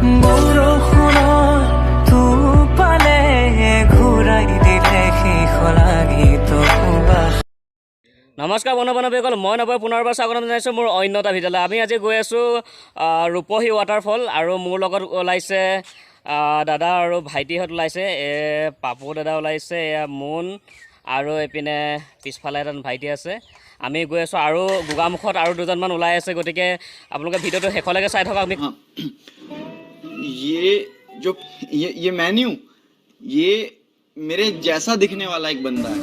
নমস্কাৰ বন্ধু বান্ধৱীসকল, মই নবই পুনৰবাৰ স্বাগতম জনাইছোঁ মোৰ অন্য এটা ভিডিঅ'লৈ। আমি আজি গৈ আছোঁ ৰূপহী ৱাটাৰফল, আৰু মোৰ লগত ওলাইছে দাদা আৰু ভাইটিহঁত ওলাইছে। পাপু দাদা ওলাইছে, এয়া মুন, আৰু এইপিনে পিছফালে এজন ভাইটি আছে। আমি গৈ আছোঁ, আৰু গোগামুখত আৰু দুজনমান ওলাই আছে। গতিকে আপোনালোকে ভিডিঅ'টো শেষলৈকে চাই থাকক। আমি ये मैं नहीं हूँ, ये मेरे जैसा दिखने वाला एक बंदा है।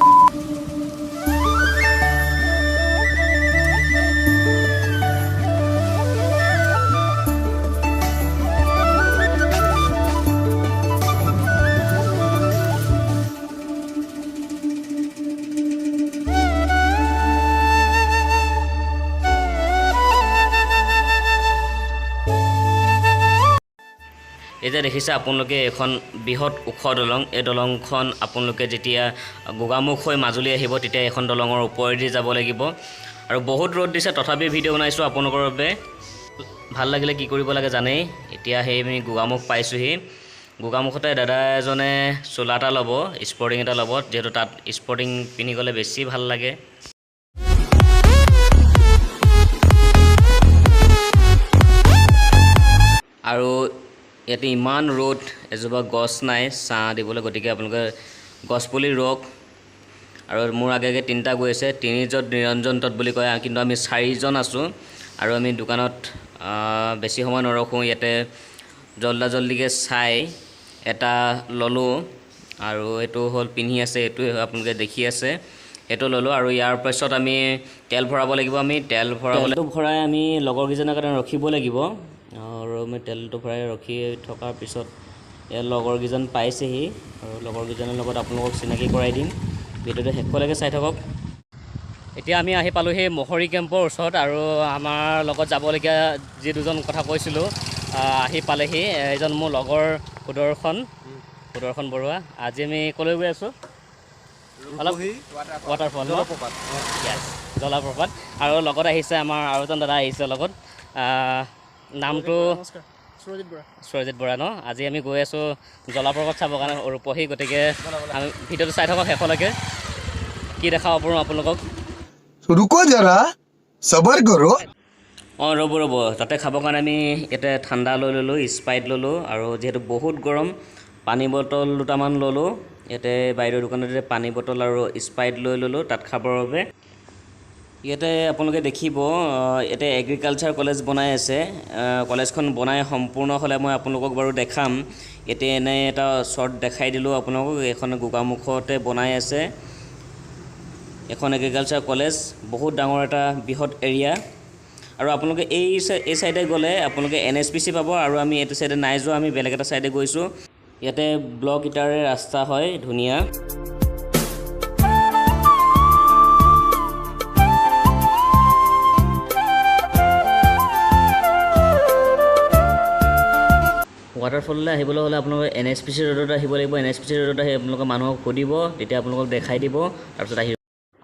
এই যে দেখিছে আপোনালোকে এখন বৃহৎ ওখ দলং। এই দলংখন আপোনালোকে যেতিয়া গোগামুখ হৈ মাজুলী আহিব তেতিয়া এখন দলঙৰ ওপৰেদি যাব লাগিব। আৰু বহুত ৰ'দ দিছে, তথাপি ভিডিঅ' বনাইছোঁ আপোনালোকৰ বাবে। ভাল লাগিলে কি কৰিব লাগে জানেই। এতিয়া সেই আমি গোগামুখ পাইছোঁহি। গোগামুখতে দাদা এজনে চোলা এটা ল'ব, স্পৰ্টিং এটা ল'ব, যিহেতু তাত স্পৰ্টিং পিন্ধি গ'লে বেছি ভাল লাগে। আৰু ইয়াতে ইমান ৰ'দ, এজোপা গছ নাই ছাঁ দিবলৈ, গতিকে আপোনালোকে গছপুলি ৰুৱক। আৰু মোৰ আগে আগে তিনিটা গৈ আছে, তিনিজন নিৰঞ্জন তত বুলি কয়, কিন্তু আমি চাৰিজন আছোঁ। আৰু আমি দোকানত বেছি সময় নৰখোঁ, ইয়াতে জল্দিকৈ চাই এটা ল'লোঁ। আৰু এইটো হ'ল পিন্ধি আছে, এইটো আপোনালোকে দেখি আছে, সেইটো ল'লোঁ। আৰু ইয়াৰ পাছত আমি তেল ভৰাব লাগিব। আমি তেল ভৰাই আমি লগৰকেইজনৰ কাৰণে ৰখিব লাগিব। আৰু আমি তেলটো ভৰাই ৰখি থকাৰ পিছত ইয়াৰ লগৰকেইজন পাইছেহি, আৰু লগৰকেইজনৰ লগত আপোনালোকক চিনাকি কৰাই দিম। ভিডিঅ'টো শেষলৈকে চাই থাকক। এতিয়া আমি আহি পালোঁহি মহৰী কেম্পৰ ওচৰত, আৰু আমাৰ লগত যাবলগীয়া যি দুজন কথা কৈছিলোঁ আহি পালেহি। এজন মোৰ লগৰ সুদৰ্শন বৰুৱা। আজি আমি ক'লৈ গৈ আছোঁ? অলপ ৱাটাৰফল, জলপ্ৰপাত। আৰু লগত আহিছে আমাৰ আৰু এজন দাদা আহিছে লগত, নামটো সুৰজিত বৰা ন। আজি আমি গৈ আছোঁ জলপ্ৰপাত চাবৰ কাৰণে ৰূপহী। গতিকে আমি ভিডিঅ'টো চাই থাকক শেষলৈকে, কি দেখাব পাৰোঁ আপোনালোকক। ৰুকো জৰা, সবৰ কৰো। অঁ ৰ'ব, তাতে খাবৰ কাৰণে আমি ইয়াতে ঠাণ্ডা লৈ ল'লোঁ, স্প্ৰাইট ল'লোঁ, আৰু যিহেতু বহুত গৰম পানী বটল দুটামান ল'লোঁ। ইয়াতে বাইদেউৰ দোকানতে পানী বটল আৰু স্প্ৰাইট লৈ ল'লোঁ তাত খাবৰ বাবে। ইয়াতে আপোনালোকে দেখিব, ইয়াতে এগ্ৰিকালচাৰ কলেজ বনাই আছে। কলেজখন বনাই সম্পূৰ্ণ হ'লে মই আপোনালোকক বাৰু দেখাম। ইয়াতে এনে এটা শ্বৰ্ট দেখাই দিলোঁ আপোনালোকক। এখন গোগামুখতে বনাই আছে এখন এগ্ৰিকালচাৰ কলেজ, বহুত ডাঙৰ এটা বৃহৎ এৰিয়া। আৰু আপোনালোকে এই চাইডে গ'লে আপোনালোকে NSPC পাব। আৰু আমি এইটো চাইডে নাই যোৱা, আমি বেলেগ এটা চাইডে গৈছোঁ। ইয়াতে ব্লক ইটাৰে ৰাস্তা হয়, ধুনীয়া। ৱাটাৰফললৈ আহিবলৈ হ'লে আপোনালোকে NSPC ৰোডত আহিব লাগিব। NSPC ৰোডত আহি আপোনালোকে মানুহক সুধিব, তেতিয়া আপোনালোকক দেখাই দিব। তাৰপিছত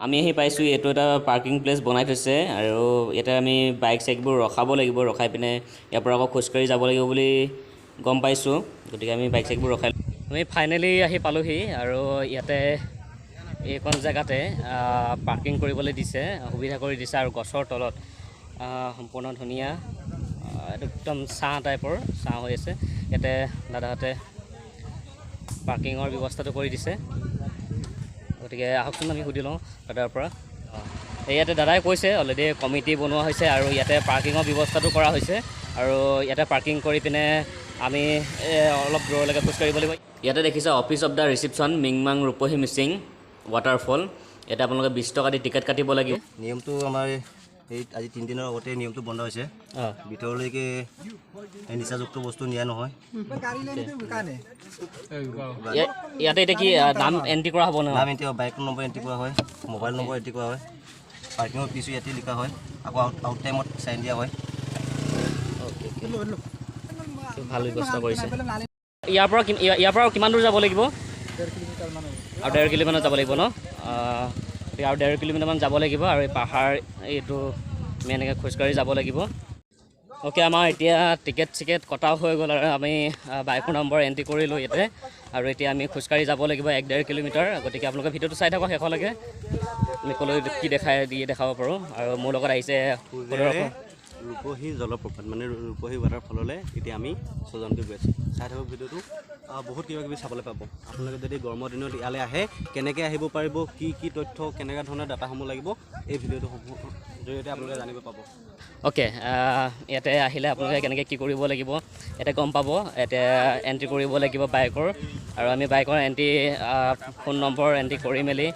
আমি আহি পাইছোঁ, এইটো এটা পাৰ্কিং প্লেচ বনাই থৈছে, আৰু ইয়াতে আমি বাইক চাইকবোৰ ৰখাব লাগিব। ৰখাই পিনে ইয়াৰ পৰা আকৌ খোজকাঢ়ি যাব লাগিব বুলি গম পাইছোঁ। গতিকে আমি বাইক চাইকবোৰ ৰখাই আমি ফাইনেলি আহি পালোঁহি। আৰু ইয়াতে এইখন জেগাতে পাৰ্কিং কৰিবলৈ দিছে, সুবিধা কৰি দিছে। আৰু গছৰ তলত সম্পূৰ্ণ ধুনীয়া একদম ছাঁ টাইপৰ ছাঁ হৈ আছে। ইয়াতে দাদাহঁতে পাৰ্কিঙৰ ব্যৱস্থাটো কৰি দিছে। গতিকে আহকচোন আমি সুধি লওঁ দাদাৰ পৰা। ইয়াতে দাদাই কৈছে অলৰেডি কমিটি বনোৱা হৈছে, আৰু ইয়াতে পাৰ্কিঙৰ ব্যৱস্থাটো কৰা হৈছে। আৰু ইয়াতে পাৰ্কিং কৰি পিনে আমি অলপ দূৰলৈকে খোজকাঢ়িব লাগিব। ইয়াতে দেখিছে office of the reception, মিংমাং Rupahi Mising waterfall. ইয়াতে আপোনালোকে 20 টকা দি টিকেট কাটিব লাগিব। নিয়মটো আমাৰ এই আজি 3 দিনৰ আগতে নিয়মটো বন্ধ হৈছে। ভিতৰলৈকে নিচাযুক্ত বস্তু নিয়া নহয়। ইয়াতে এতিয়া কি নাম এণ্ট্ৰি কৰা হ'ব? নাম এণ্ট্ৰি হয়, বাইক নম্বৰ এণ্ট্ৰি কৰা হয়, মোবাইল নম্বৰ এণ্ট্ৰি কৰা হয়, পাৰ্কিঙৰ ফিজো ইয়াতে লিখা হয়, আকৌ আউট টাইমত চাইন দিয়া হয়। ভাল ব্যৱস্থা কৰিছে। ইয়াৰ পৰা কিমান দূৰ যাব লাগিব? আৰু 1.5 কিলোমিটাৰ যাব লাগিব ন? আৰু 1.5 কিলোমিটাৰমান যাব লাগিব। আৰু এই পাহাৰ এইটো আমি এনেকৈ খোজকাঢ়ি যাব লাগিব। অ'কে, আমাৰ এতিয়া টিকেট চিকেট কটাও হৈ গ'ল আৰু আমি বাইকৰ নম্বৰ এণ্ট্ৰি কৰিলোঁ ইয়াতে আৰু এতিয়া আমি খোজকাঢ়ি যাব লাগিব 1-1.5 কিলোমিটাৰ। গতিকে আপোনালোকে ভিডিঅ'টো চাই থাকক শেষলৈকে, আমি ক'লৈ কি দেখাব পাৰোঁ। আৰু মোৰ লগত আহিছে ৰূপহী জলপ্ৰপাত মানে ৰূপহী ৱাটাৰফললৈ এতিয়া আমি 6জনকৈ গৈ আছোঁ। চাই থাকক ভিডিঅ'টো, বহুত কিবা কিবি চাবলৈ পাব। আপোনালোকে যদি গৰমৰ দিনত ইয়ালৈ আহে কেনেকৈ আহিব পাৰিব, কি তথ্য কেনেকুৱা ধৰণৰ ডাটাসমূহ লাগিব, এই ভিডিঅ'টো জৰিয়তে আপোনালোকে জানিব পাব। অ'কে, ইয়াতে আহিলে আপোনালোকে কেনেকৈ কি কৰিব লাগিব ইয়াতে গম পাব। ইয়াতে এণ্ট্ৰি কৰিব লাগিব বাইকৰ, আৰু আমি বাইকৰ এণ্ট্ৰি ফোন নম্বৰ এণ্ট্ৰি কৰি মেলি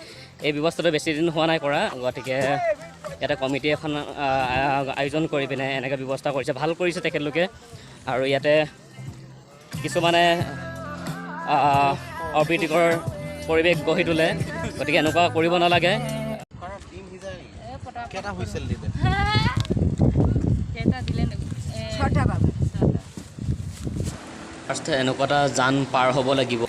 এই ব্যৱস্থাটো বেছি দিন হোৱা নাই কৰা। গতিকে ইয়াতে কমিটি এখন আয়োজন কৰি পিনে এনেকৈ ব্যৱস্থা কৰিছে, ভাল কৰিছে তেখেতলোকে। আৰু ইয়াতে কিছুমানে অপ্ৰীতিকৰ পৰিৱেশ গঢ়ি তোলে, গতিকে এনেকুৱা কৰিব নালাগে। ফাৰ্ষ্ট এনেকুৱা এটা যান পাৰ হ'ব লাগিব।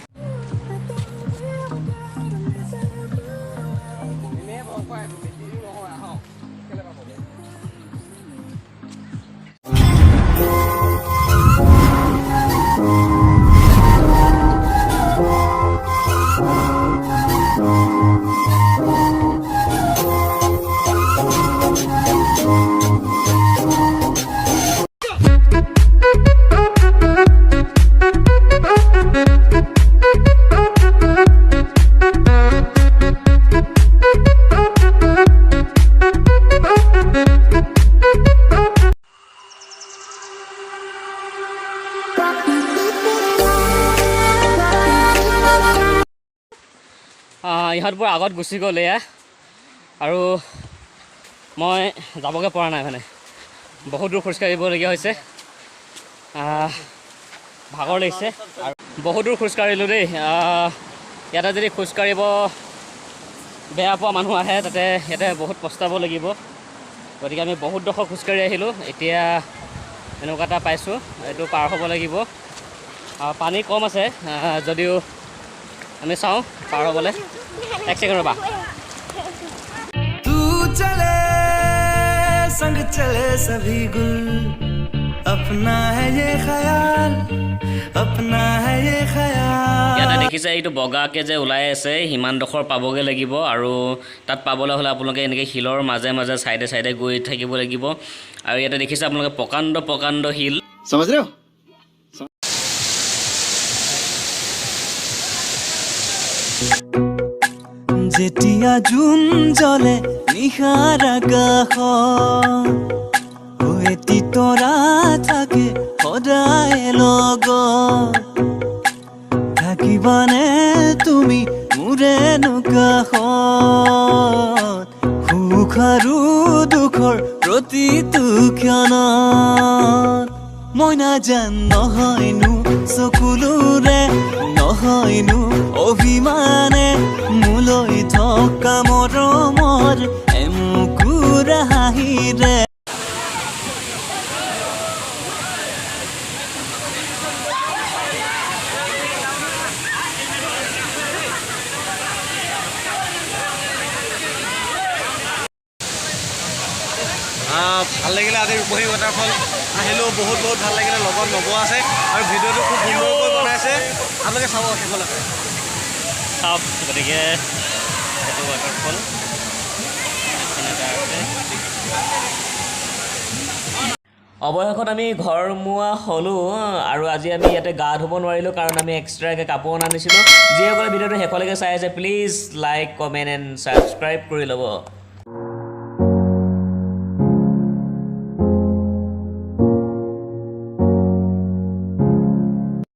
ইহঁতবোৰ আগত গুচি গ'ল এয়া, আৰু মই যাবগৈ পৰা নাই, মানে বহুত দূৰ খোজকাঢ়িবলগীয়া হৈছে, ভাগৰ লাগিছে আৰু বহুত দূৰ খোজকাঢ়িলোঁ দেই। ইয়াতে যদি খোজকাঢ়িব বেয়া পোৱা মানুহ আহে তাতে ইয়াতে বহুত পস্তাব লাগিব। গতিকে আমি বহুত ডোখৰ খোজকাঢ়ি আহিলোঁ, এতিয়া এনেকুৱা এটা পাইছোঁ, এইটো পাৰ হ'ব লাগিব। পানী কম আছে যদিও আমি চাওঁ পাৰ হ'বলৈ। 1 सेकंड रहा। तू चले संग चले सभी गुल, अपना है ये ख्याल, अपना है ये ख्याल। ইয়াতে দেখিছে এইটো বগাকৈ যে ওলাই আছে, সিমানডোখৰ পাবগৈ লাগিব। আৰু তাত পাবলৈ হ'লে আপোনালোকে এনেকৈ শিলৰ মাজে মাজে চাইডে চাইডে গৈ থাকিব লাগিব। আৰু ইয়াতে দেখিছে আপোনালোকে প্ৰকাণ্ড শিল। समझ रहे हो? যেতিয়া জোন জ্বলে নিশাৰ আকাশ, এটি তৰা থাকে সদায় লগত, থাকিবানে তুমি মোৰে কাষত, সুখ আৰু দুখৰ প্ৰতিটো ক্ষণত। মই নাজান নহয়নো চকুলোৰে, নহয়নো অভিমানে, মোলৈ থকা মৰমৰ এমুকুৰ হাঁহিৰে। ভাল লাগিলে আজি ৰূপহী ৱাটাৰফল আহিলোঁ, বহুত ভাল লাগিলে। লগত নব আছে আৰু ভিডিঅ'টো খুব সুন্দৰকৈ বনাইছে, আপোনালোকে চাব শেষলৈকে চাওক। গতিকে সেইটো ৱাটাৰফল অৱশেষত আমি ঘৰমুৱা হ'লোঁ। আৰু আজি আমি ইয়াতে গা ধুব নোৱাৰিলোঁ কাৰণ আমি এক্সট্ৰাকৈ কাপোৰ নানিছিলোঁ। যিসকলে ভিডিঅ'টো শেষলৈকে চাই আছে please like, comment and subscribe কৰি ল'ব।